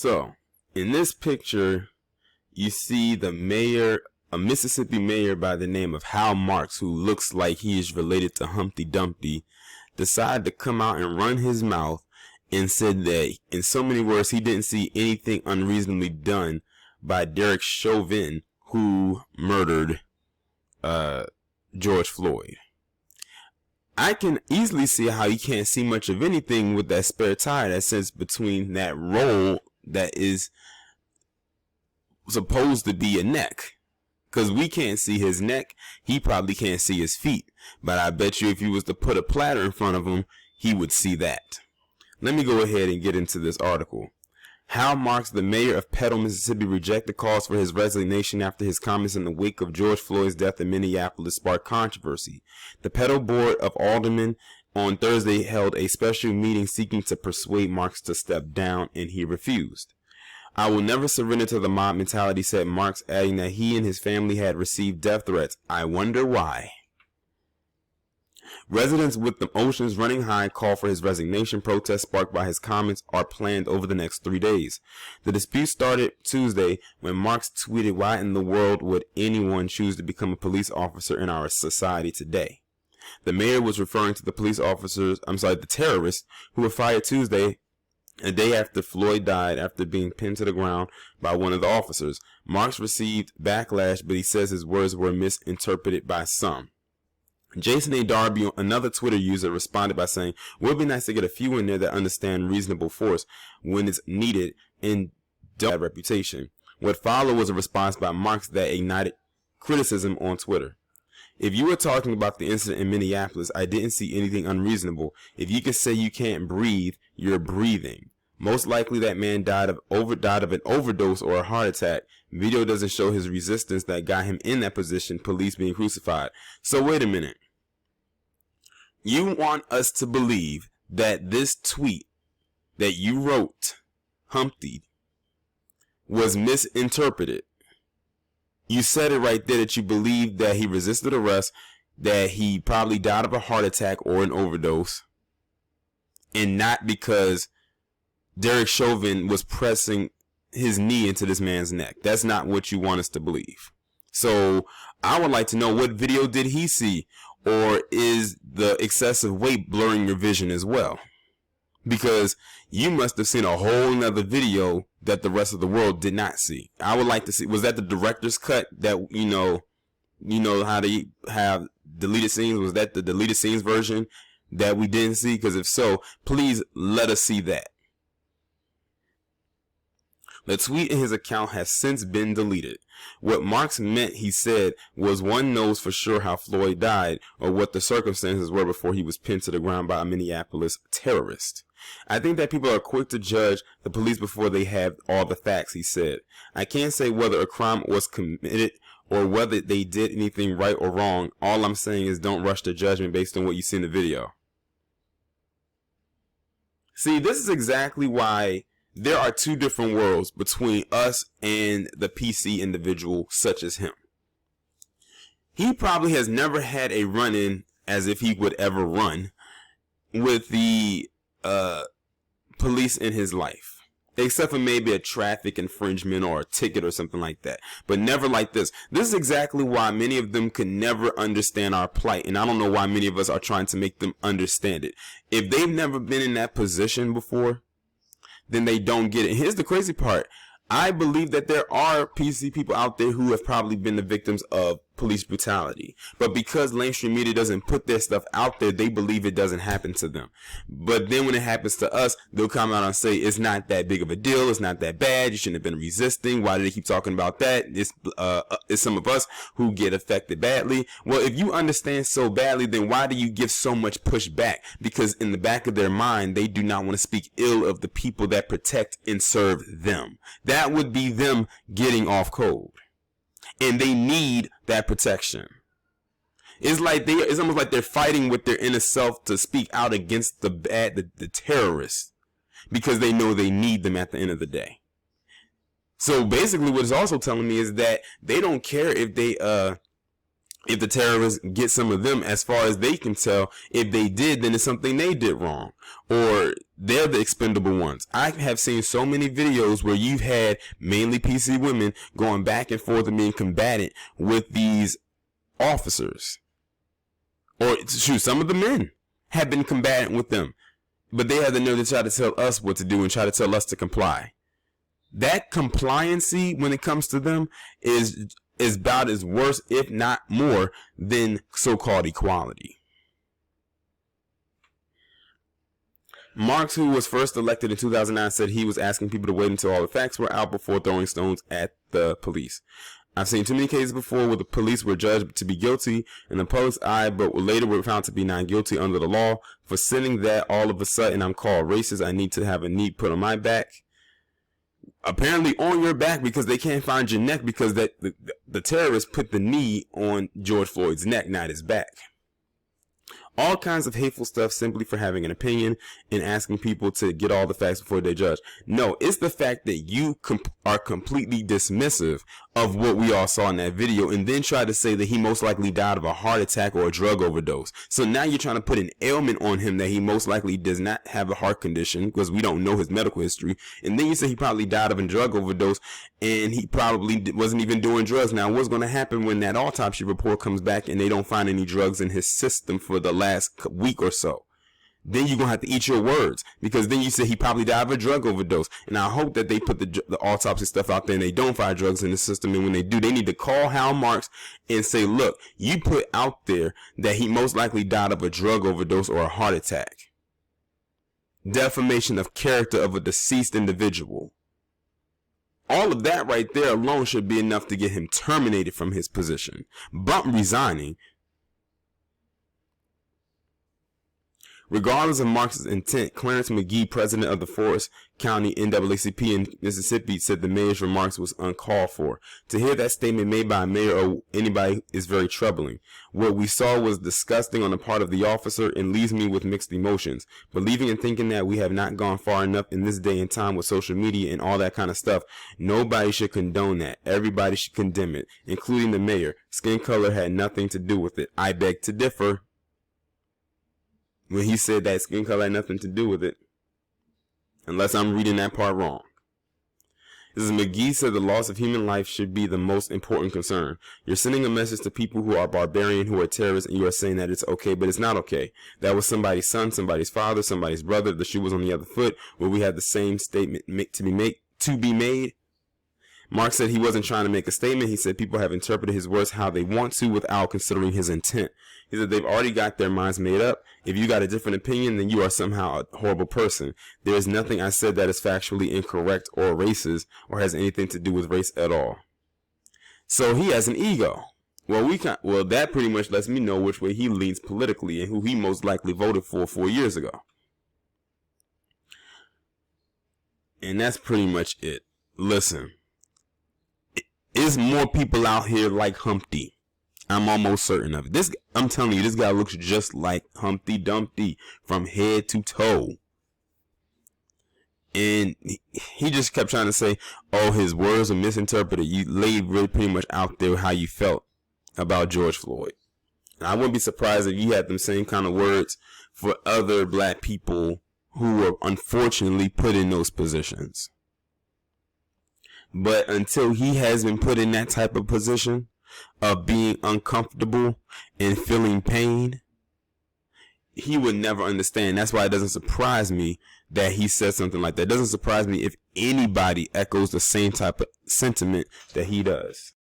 So, in this picture, you see the mayor, a Mississippi mayor by the name of Marx, who looks like he is related to Humpty Dumpty, decided to come out and run his mouth and said that, in so many words, he didn't see anything unreasonably done by Chauvin, who murdered George Floyd. I can easily see how you can't see much of anything with that spare tire that sits between that roll that is supposed to be a neck. Because we can't see his neck, he probably can't see his feet. But I bet you if you was to put a platter in front of him, he would see that. Let me go ahead and get into this article. Marx, the mayor of Petal, Mississippi, rejected calls for his resignation after his comments in the wake of George Floyd's death in Minneapolis sparked controversy. The Petal Board of Aldermen on Thursday held a special meeting seeking to persuade Marx to step down, and he refused. "I will never surrender to the mob mentality," said Marx, adding that he and his family had received death threats. "I wonder why." Residents with the oceans running high call for his resignation. Protests sparked by his comments are planned over the next 3 days. The dispute started Tuesday when Marx tweeted, "Why in the world would anyone choose to become a police officer in our society today?" The mayor was referring to the the terrorists who were fired Tuesday, a day after Floyd died after being pinned to the ground by one of the officers. Marx received backlash, but he says his words were misinterpreted by some. Jason A. Darby, another Twitter user, responded by saying, "Would be nice to get a few in there that understand reasonable force when it's needed and don't have reputation." What followed was a response by Marx that ignited criticism on Twitter. "If you were talking about the incident in Minneapolis, I didn't see anything unreasonable. If you can say you can't breathe, you're breathing. Most likely that man died of an overdose or a heart attack. Video doesn't show his resistance that got him in that position, police being crucified." So wait a minute. You want us to believe that this tweet that you wrote, Humpty, was misinterpreted. You said it right there that you believe that he resisted arrest, that he probably died of a heart attack or an overdose, and not because Chauvin was pressing his knee into this man's neck. That's not what you want us to believe. So I would like to know, what video did he see? Or is the excessive weight blurring your vision as well? Because you must have seen a whole nother video that the rest of the world did not see. I would like to see, was that the director's cut that, you know how they have deleted scenes? Was that the deleted scenes version that we didn't see? Because if so, please let us see that. The tweet in his account has since been deleted. What Marx meant, he said, was one knows for sure how Floyd died or what the circumstances were before he was pinned to the ground by a Minneapolis terrorist. "I think that people are quick to judge the police before they have all the facts," he said. "I can't say whether a crime was committed or whether they did anything right or wrong. All I'm saying is don't rush to judgment based on what you see in the video." See, this is exactly why there are two different worlds between us and the PC individual such as him. He probably has never had a run-in, as if he would ever run, with the police in his life. Except for maybe a traffic infringement or a ticket or something like that. But never like this. This is exactly why many of them can never understand our plight. And I don't know why many of us are trying to make them understand it. If they've never been in that position before, then they don't get it. Here's the crazy part. I believe that there are PC people out there who have probably been the victims of police brutality. But because mainstream media doesn't put their stuff out there, they believe it doesn't happen to them. But then when it happens to us, they'll come out and say, it's not that big of a deal. It's not that bad. You shouldn't have been resisting. Why do they keep talking about that? It's some of us who get affected badly. Well, if you understand so badly, then why do you give so much pushback? Because in the back of their mind, they do not want to speak ill of the people that protect and serve them. That would be them getting off code. And they need that protection. It's almost like they're fighting with their inner self to speak out against the terrorists, because they know they need them at the end of the day. So basically what it's also telling me is that they don't care if they if the terrorists get some of them, as far as they can tell, if they did, then it's something they did wrong, or they're the expendable ones. I have seen so many videos where you've had mainly PC women going back and forth and being combatant with these officers, or shoot, some of the men have been combatant with them, but they have the nerve to try to tell us what to do and try to tell us to comply. That compliancy, when it comes to them, is about as worse, if not more, than so-called equality. Marx, who was first elected in 2009, said he was asking people to wait until all the facts were out before throwing stones at the police. I've seen too many cases before where the police were judged to be guilty in the public's eye, but later were found to be not guilty under the law. For sending that, all of a sudden I'm called racist. I need to have a knee put on my back. Apparently on your back, because they can't find your neck, because the terrorists put the knee on George Floyd's neck, not his back. All kinds of hateful stuff simply for having an opinion and asking people to get all the facts before they judge. No, it's the fact that you are completely dismissive of what we all saw in that video, and then try to say that he most likely died of a heart attack or a drug overdose. So now you're trying to put an ailment on him that he most likely does not have a heart condition, because we don't know his medical history. And then you say he probably died of a drug overdose, and he probably wasn't even doing drugs. Now, what's going to happen when that autopsy report comes back and they don't find any drugs in his system for the last week or so? Then you're going to have to eat your words, because then you say he probably died of a drug overdose. And I hope that they put the autopsy stuff out there and they don't find drugs in the system. And when they do, they need to call Hal Marx and say, look, you put out there that he most likely died of a drug overdose or a heart attack. Defamation of character of a deceased individual. All of that right there alone should be enough to get him terminated from his position. Bump resigning. Regardless of Marx's intent, Clarence McGee, president of the Forest County NAACP in Mississippi, said the mayor's remarks was uncalled for. To hear that statement made by a mayor or anybody is very troubling. What we saw was disgusting on the part of the officer and leaves me with mixed emotions. Believing and thinking that we have not gone far enough in this day and time with social media and all that kind of stuff, nobody should condone that. Everybody should condemn it, including the mayor. Skin color had nothing to do with it. I beg to differ. When he said that skin color had nothing to do with it. Unless I'm reading that part wrong. This is McGee said the loss of human life should be the most important concern. You're sending a message to people who are barbarian, who are terrorists, and you are saying that it's okay, but it's not okay. That was somebody's son, somebody's father, somebody's brother. The shoe was on the other foot, where we had the same statement to be made. Marx said he wasn't trying to make a statement. He said people have interpreted his words how they want to without considering his intent. He said they've already got their minds made up. If you got a different opinion, then you are somehow a horrible person. There is nothing I said that is factually incorrect or racist or has anything to do with race at all. So he has an ego. Well, that pretty much lets me know which way he leans politically and who he most likely voted for 4 years ago. And that's pretty much it. Listen. There's more people out here like Humpty. I'm almost certain of it. I'm telling you, this guy looks just like Humpty Dumpty from head to toe. And he just kept trying to say, oh, his words are misinterpreted. You laid really pretty much out there how you felt about George Floyd. And I wouldn't be surprised if you had them same kind of words for other black people who were unfortunately put in those positions. But until he has been put in that type of position of being uncomfortable and feeling pain, he would never understand. That's why it doesn't surprise me that he said something like that. It doesn't surprise me if anybody echoes the same type of sentiment that he does.